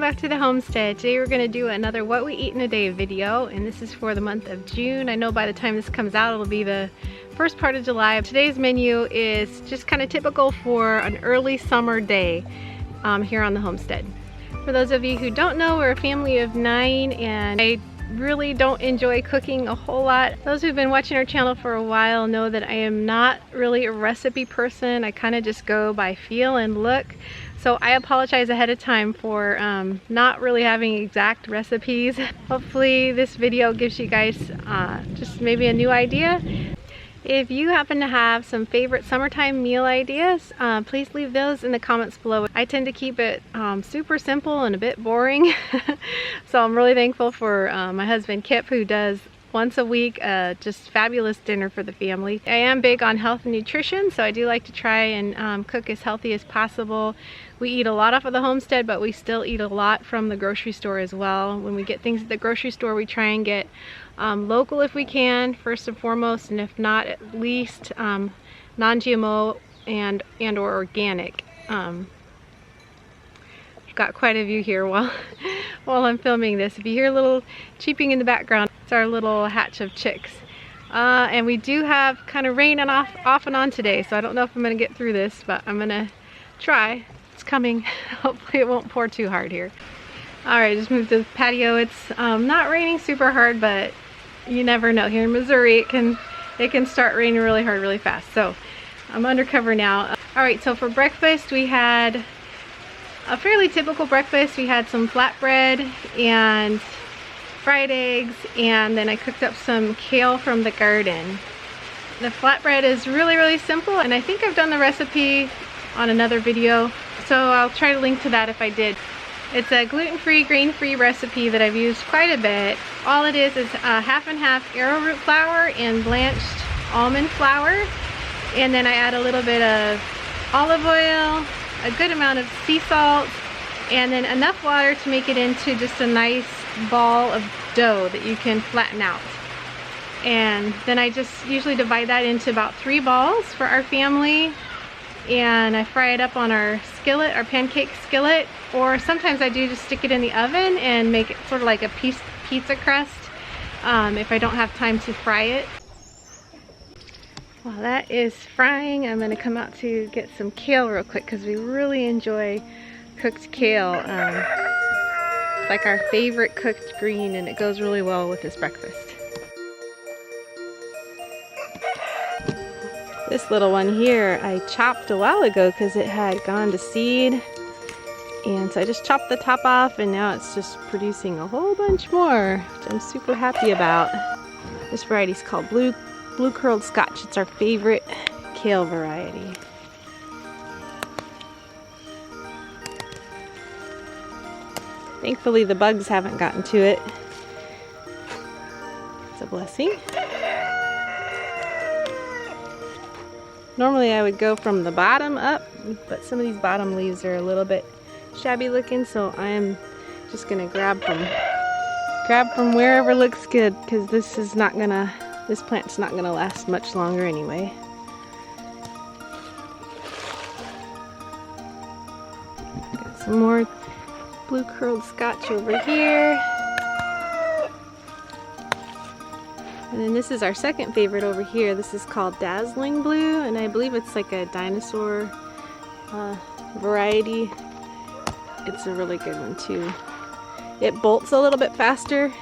back to the homestead. Today we're going to do another what we eat in a day video, and this is for the month of June. I know by the time this comes out it'll be the first part of July. Today's menu is just kind of typical for an early summer day here on the homestead. For those of you who don't know, we're a family of 9 and I really don't enjoy cooking a whole lot. Those who've been watching our channel for a while know that I am not really a recipe person. I kind of just go by feel and look. So I apologize ahead of time for not really having exact recipes. Hopefully this video gives you guys just maybe a new idea. If you happen to have some favorite summertime meal ideas, please leave those in the comments below. I tend to keep it super simple and a bit boring. So I'm really thankful for my husband Kip, who does once a week just fabulous dinner for the family. I am big on health and nutrition, so I do like to try and cook as healthy as possible. We eat a lot off of the homestead, but we still eat a lot from the grocery store as well. When we get things at the grocery store, we try and get local if we can, first and foremost, and if not, at least non-GMO and or organic. I've got quite a view here while I'm filming this. If you hear a little cheeping in the background, it's our little hatch of chicks. And we do have kind of rain and off and on today, so I don't know if I'm gonna get through this, but I'm gonna try. It's coming. Hopefully it won't pour too hard here. All right, just moved to the patio. It's not raining super hard, but you never know. Here in Missouri, it can start raining really hard, really fast. So I'm undercover now. All right, so for breakfast, we had a fairly typical breakfast. We had some flatbread and fried eggs, and then I cooked up some kale from the garden. The flatbread is really, really simple, and I think I've done the recipe on another video, so I'll try to link to that if I did. It's a gluten-free, grain-free recipe that I've used quite a bit. All it is half and half arrowroot flour and blanched almond flour, and then I add a little bit of olive oil, a good amount of sea salt, and then enough water to make it into just a nice ball of dough that you can flatten out. And then I just usually divide that into about 3 balls for our family, and I fry it up on our skillet, our pancake skillet, or sometimes I do just stick it in the oven and make it sort of like a pizza crust if I don't have time to fry it. While that is frying, I'm going to come out to get some kale real quick because we really enjoy cooked kale. It's like our favorite cooked green, and it goes really well with this breakfast. This little one here I chopped a while ago because it had gone to seed, and so I just chopped the top off, and now it's just producing a whole bunch more, which I'm super happy about. This variety is called blue curled Scotch. It's our favorite kale variety. Thankfully the bugs haven't gotten to it. It's a blessing. Normally I would go from the bottom up, but some of these bottom leaves are a little bit shabby looking, so I am just gonna grab from wherever looks good, because this plant's not gonna last much longer anyway. Got some more blue curled Scotch over here. And then this is our second favorite over here. This is called Dazzling Blue, and I believe it's like a dinosaur variety. It's a really good one too. It bolts a little bit faster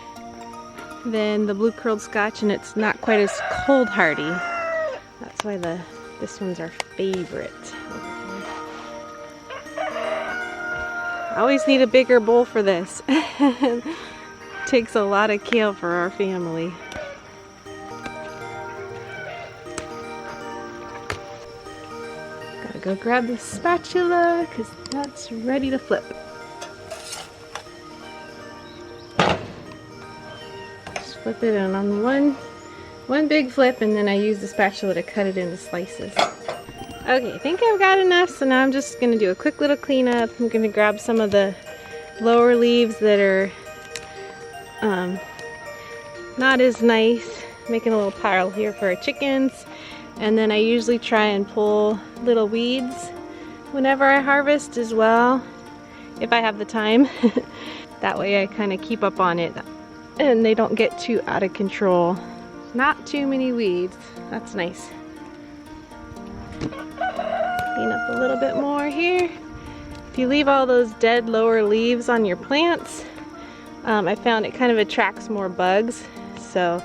than the blue curled Scotch, and it's not quite as cold hardy. That's why this one's our favorite. I always need a bigger bowl for this. Takes a lot of kale for our family. Gotta go grab the spatula because that's ready to flip. Just flip it on one big flip, and then I use the spatula to cut it into slices. Okay, I think I've got enough, so now I'm just going to do a quick little cleanup. I'm going to grab some of the lower leaves that are not as nice, making a little pile here for our chickens. And then I usually try and pull little weeds whenever I harvest as well. if I have the time. That way I kind of keep up on it and they don't get too out of control. Not too many weeds. That's nice. Clean up a little bit more here. If you leave all those dead lower leaves on your plants, I found it kind of attracts more bugs. So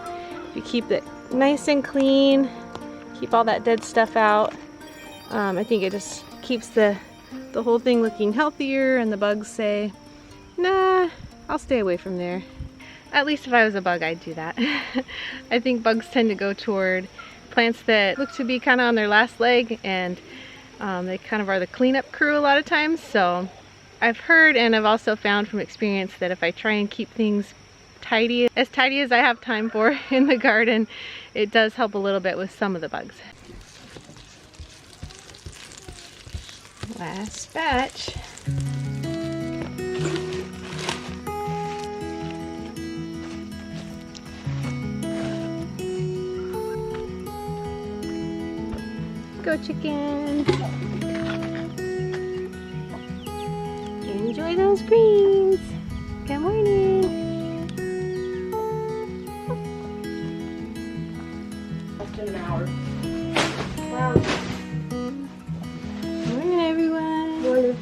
if you keep it nice and clean, keep all that dead stuff out, I think it just keeps the whole thing looking healthier, and the bugs say, nah, I'll stay away from there. At least if I was a bug, I'd do that. I think bugs tend to go toward plants that look to be kind of on their last leg, and they kind of are the cleanup crew a lot of times. So I've heard, and I've also found from experience, that if I try and keep things tidy as I have time for in the garden, it does help a little bit with some of the bugs. Last batch. Go chickens. Enjoy those greens. Good morning. An hour. Wow. Good morning, everyone. Morning.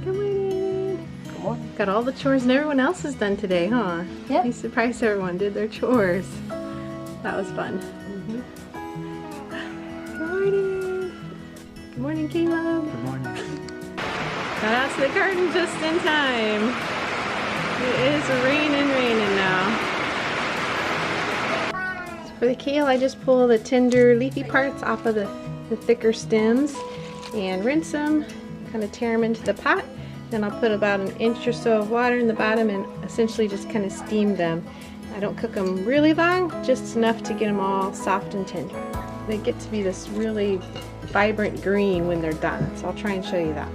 Good morning. Good morning. Got all the chores and everyone else is done today, huh? Yep. I'm surprised everyone did their chores. That was fun. Good morning. Good morning, Caleb. Good morning. Got out to the garden just in time. It is raining now. So for the kale, I just pull the tender leafy parts off of the thicker stems and rinse them, kind of tear them into the pot. Then I'll put about an inch or so of water in the bottom and essentially just kind of steam them. I don't cook them really long, just enough to get them all soft and tender. They get to be this really vibrant green when they're done, so I'll try and show you that.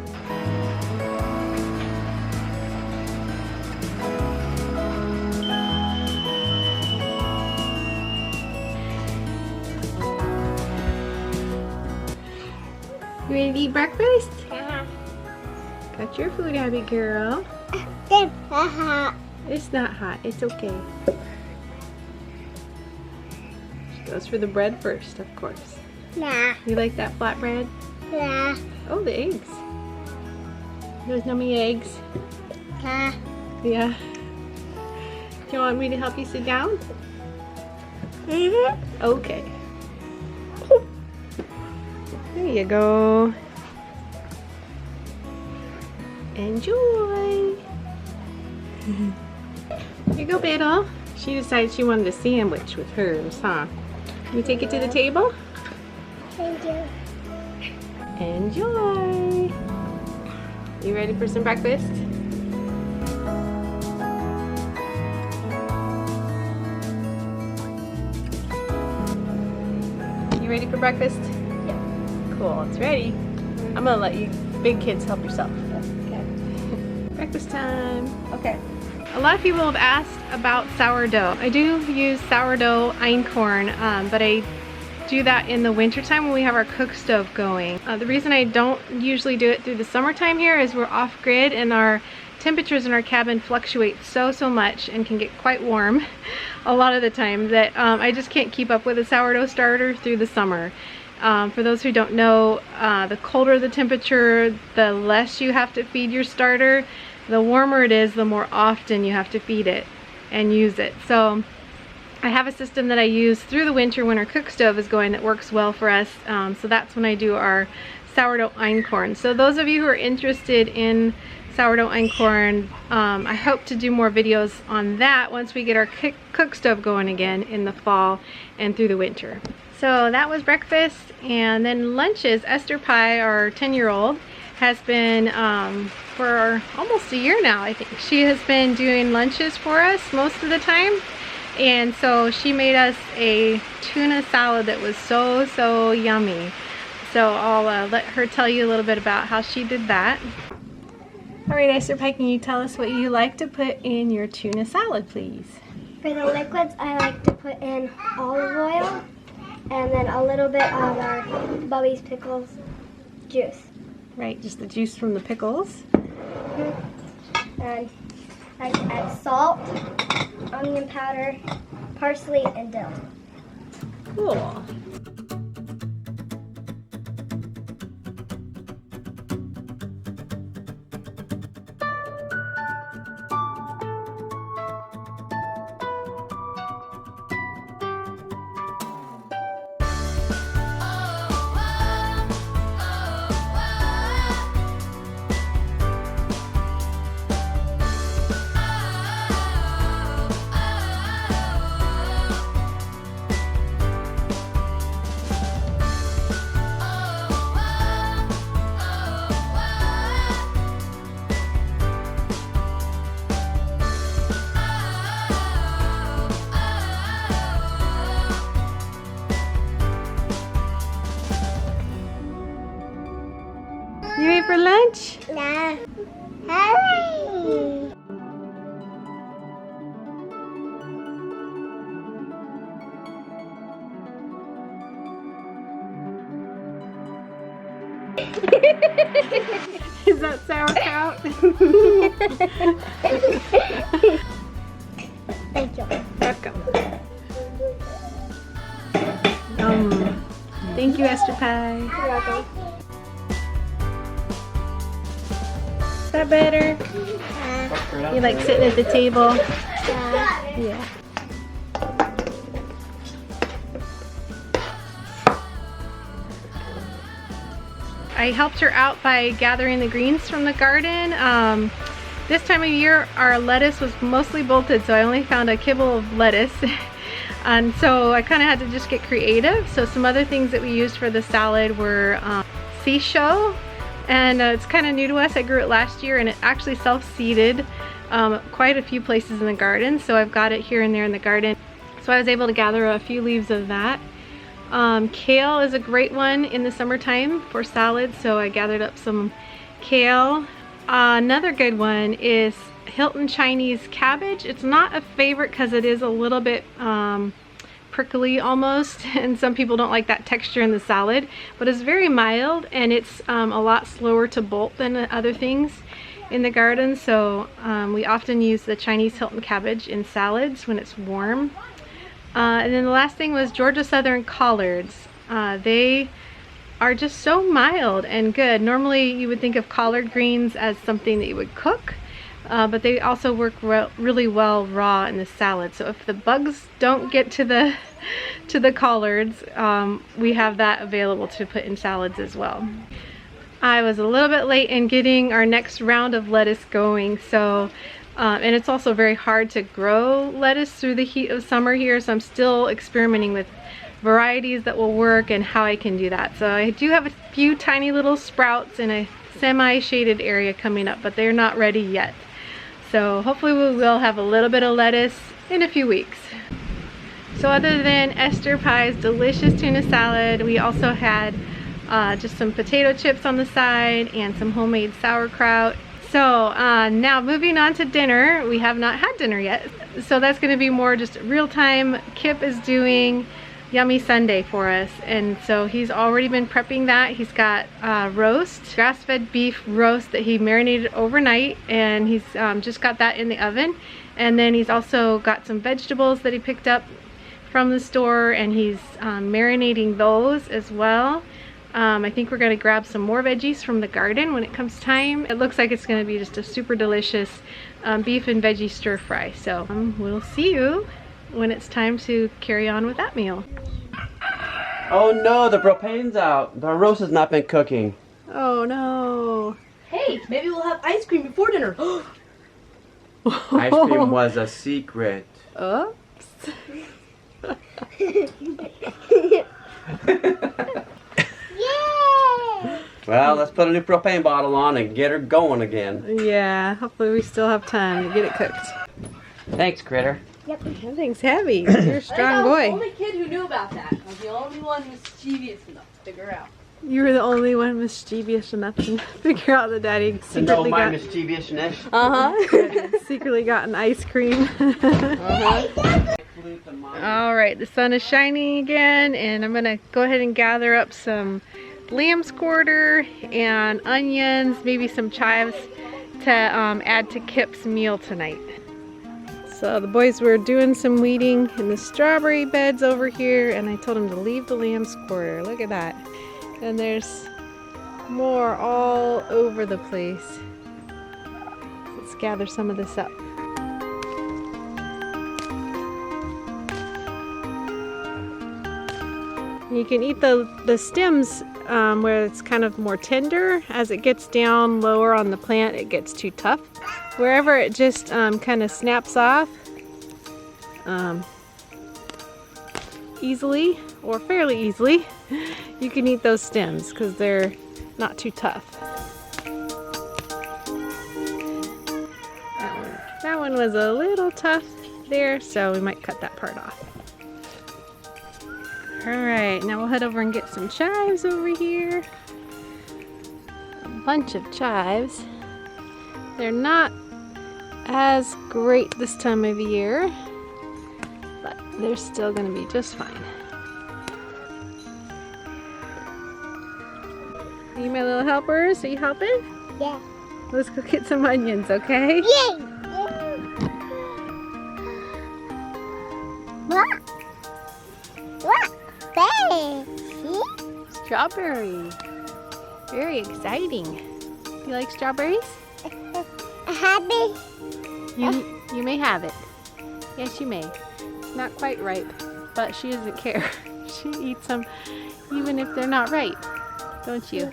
You ready to eat breakfast? Got your food, Abby girl. It's not hot, it's okay. She goes for the bread first, of course. Nah. You like that flatbread? Nah. Oh, the eggs. Those yummy eggs. Nah. Yeah. Do you want me to help you sit down? Okay. There you go. Enjoy. Here you go, Beto. She decided she wanted a sandwich with hers, huh? Can we take it to the table? Thank you. Enjoy. You ready for some breakfast? You ready for breakfast? Yeah. Cool, it's ready. I'm gonna let you big kids help yourself. Okay. Breakfast time. Okay. A lot of people have asked about sourdough. I do use sourdough einkorn, but I do that in the wintertime when we have our cook stove going. The reason I don't usually do it through the summertime here is we're off grid and our temperatures in our cabin fluctuate so much and can get quite warm a lot of the time that I just can't keep up with a sourdough starter through the summer. For those who don't know, the colder the temperature, the less you have to feed your starter. The warmer it is, the more often you have to feed it and use it. So I have a system that I use through the winter when our cook stove is going that works well for us. So that's when I do our sourdough einkorn. So those of you who are interested in sourdough einkorn, I hope to do more videos on that once we get our cook stove going again in the fall and through the winter. So that was breakfast, and then lunches. Esther Pie, our 10-year-old, has been for almost a year now, I think. She has been doing lunches for us most of the time, and so she made us a tuna salad that was so yummy. So I'll let her tell you a little bit about how she did that. All right, Esther Pie, can you tell us what you like to put in your tuna salad, please? For the liquids, I like to put in olive oil and then a little bit of our Bubby's Pickles juice. Right, just the juice from the pickles. And I like to add salt, onion powder, parsley, and dill. Cool. You ready for lunch? Yeah. Hurry! Is that sauerkraut? Thank you. Welcome. Thank you, Esther Pie. You're welcome. Is that better? You like sitting at the table? Yeah. I helped her out by gathering the greens from the garden. This time of year our lettuce was mostly bolted, so I only found a kibble of lettuce. And so I kind of had to just get creative. So some other things that we used for the salad were sea show. And it's kind of new to us. I grew it last year and it actually self-seeded quite a few places in the garden. So I've got it here and there in the garden. So I was able to gather a few leaves of that. Kale is a great one in the summertime for salads. So I gathered up some kale. Another good one is Hilton Chinese cabbage. It's not a favorite because it is a little bit prickly almost, and some people don't like that texture in the salad, but it's very mild and it's a lot slower to bolt than other things in the garden. So we often use the Chinese Hilton cabbage in salads when it's warm. And then the last thing was Georgia Southern collards. They are just so mild and good. Normally you would think of collard greens as something that you would cook, but they also work really well raw in the salad. So if the bugs don't get to the collards, we have that available to put in salads as well. I was a little bit late in getting our next round of lettuce going, so and it's also very hard to grow lettuce through the heat of summer here, so I'm still experimenting with varieties that will work and how I can do that. So I do have a few tiny little sprouts in a semi-shaded area coming up, but they're not ready yet. So hopefully we will have a little bit of lettuce in a few weeks. So other than Esther Pie's delicious tuna salad, we also had just some potato chips on the side and some homemade sauerkraut. So now moving on to dinner. We have not had dinner yet, so that's going to be more just real time. Kip is doing Yummy Sunday for us, and so he's already been prepping that. He's got roast, grass-fed beef roast that he marinated overnight, and he's just got that in the oven. And then he's also got some vegetables that he picked up from the store, and he's marinating those as well. I think we're going to grab some more veggies from the garden when it comes time. It looks like it's going to be just a super delicious beef and veggie stir fry. So we'll see you when it's time to carry on with that meal. Oh no, the propane's out. The roast has not been cooking. Oh no. Hey, maybe we'll have ice cream before dinner. Ice cream was a secret. Oops. Well, let's put a new propane bottle on and get her going again. Yeah, hopefully we still have time to get it cooked. Thanks, Critter. Yep. That thing's heavy. You're a strong I was boy. the only kid who knew about that. I was the only one mischievous enough to figure out. You were the only one mischievous enough to figure out that Daddy To know secretly my got mischievousness. secretly got an ice cream. All right, the sun is shining again, and I'm gonna go ahead and gather up some lamb's quarter and onions, maybe some chives. to add to Kip's meal tonight. So the boys were doing some weeding in the strawberry beds over here, and I told them to leave the lamb's quarter. Look at that. And there's more all over the place. Let's gather some of this up. You can eat the stems where it's kind of more tender. As it gets down lower on the plant, it gets too tough. Wherever it just kind of snaps off easily, or fairly easily, you can eat those stems because they're not too tough. That one was a little tough there, so we might cut that part off. Alright, now we'll head over and get some chives over here. A bunch of chives. They're not as great this time of year, but they're still going to be just fine. Are you my little helpers? Are you helping? Yeah. Let's go get some onions, okay? Yay! What? What? Hey, see? Strawberry. Very exciting. You like strawberries? A habit. You may have it. Yes, you may. It's not quite ripe, but she doesn't care. She eats them even if they're not ripe. Don't you?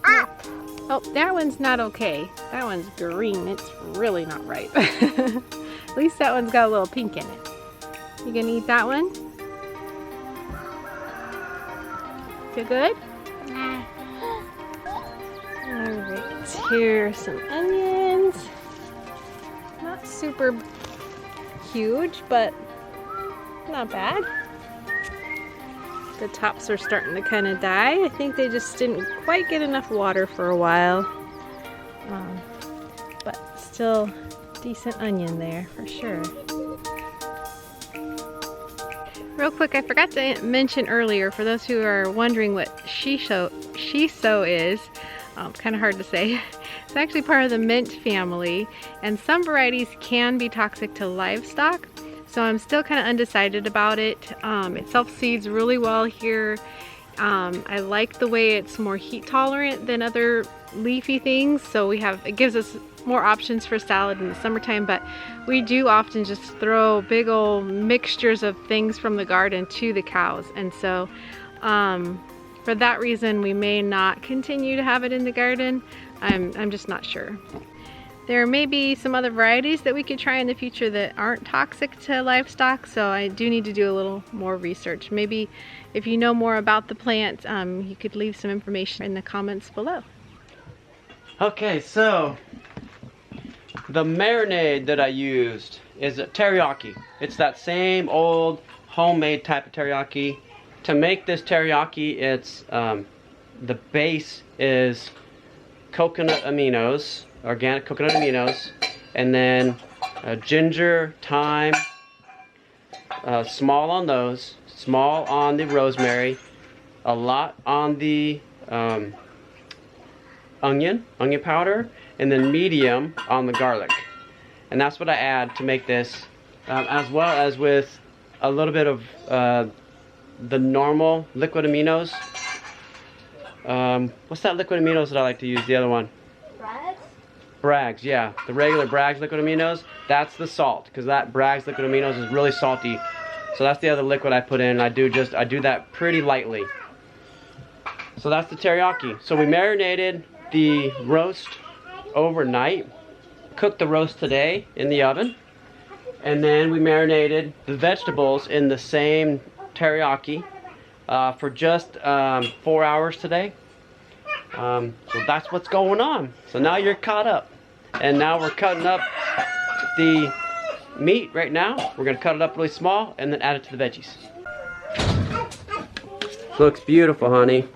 Up. Oh, that one's not okay. That one's green. It's really not ripe. At least that one's got a little pink in it. You gonna eat that one? Feel good? Alright, here are some onions. Not super huge, but not bad. The tops are starting to kind of die. I think they just didn't quite get enough water for a while. But still decent onion there for sure. Real quick, I forgot to mention earlier, for those who are wondering what shiso is, kind of hard to say. It's actually part of the mint family, and some varieties can be toxic to livestock. So I'm still kind of undecided about it. It self-seeds really well here. I like the way it's more heat tolerant than other leafy things, so it gives us more options for salad in the summertime, but we do often just throw big old mixtures of things from the garden to the cows, and so for that reason we may not continue to have it in the garden. I'm just not sure. There may be some other varieties that we could try in the future that aren't toxic to livestock, so I do need to do a little more research. Maybe if you know more about the plant, you could leave some information in the comments below. Okay, so the marinade that I used is a teriyaki. It's that same old homemade type of teriyaki. To make this teriyaki, it's the base is coconut aminos, organic coconut aminos, and then ginger, thyme, small on those, small on the rosemary, a lot on the onion powder, and then medium on the garlic. And that's what I add to make this, as well as with a little bit of the normal liquid aminos. What's that liquid aminos that I like to use? The other one? Bragg's, yeah. The regular Bragg's liquid aminos, that's the salt, because that Bragg's liquid aminos is really salty. So that's the other liquid I put in. I do that pretty lightly. So that's the teriyaki. So we marinated the roast overnight, cooked the roast today in the oven, and then we marinated the vegetables in the same teriyaki for just 4 hours today. So that's what's going on. So now you're caught up, and now we're cutting up the meat right now. We're gonna cut it up really small and then add it to the veggies. Looks beautiful, honey.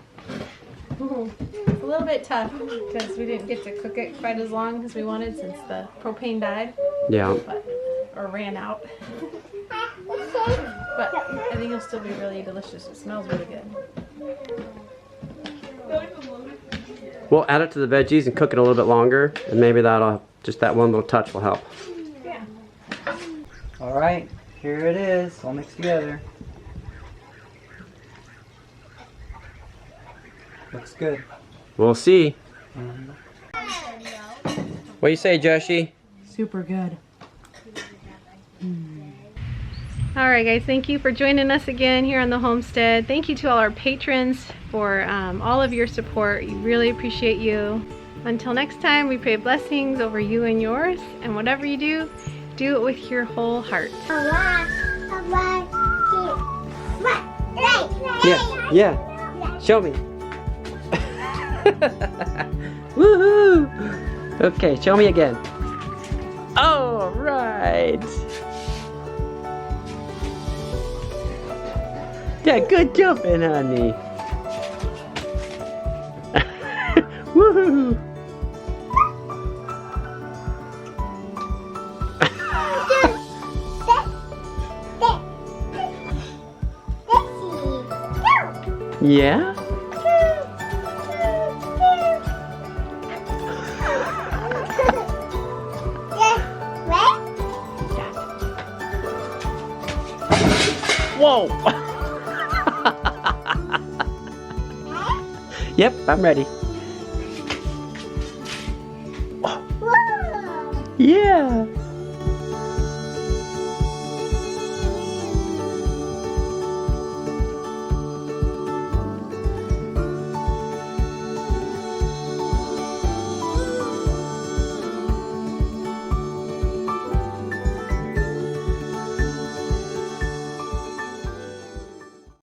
It's a little bit tough because we didn't get to cook it quite as long as we wanted since the propane died. Yeah. Or ran out. But I think it'll still be really delicious. It smells really good. We'll add it to the veggies and cook it a little bit longer, and maybe that'll, just that one little touch will help. Yeah. All right, here it is, all mixed together. Looks good. We'll see. What do you say, Joshi? Super good. All right, guys, thank you for joining us again here on the homestead. Thank you to all our patrons for all of your support. We really appreciate you. Until next time, we pray blessings over you and yours, and whatever you do, do it with your whole heart. Yeah, yeah. Show me. Woohoo! Okay, show me again. All right. Yeah, good jumping, honey. Woohoo! Yeah? Whoa! Yep, I'm ready. Yeah.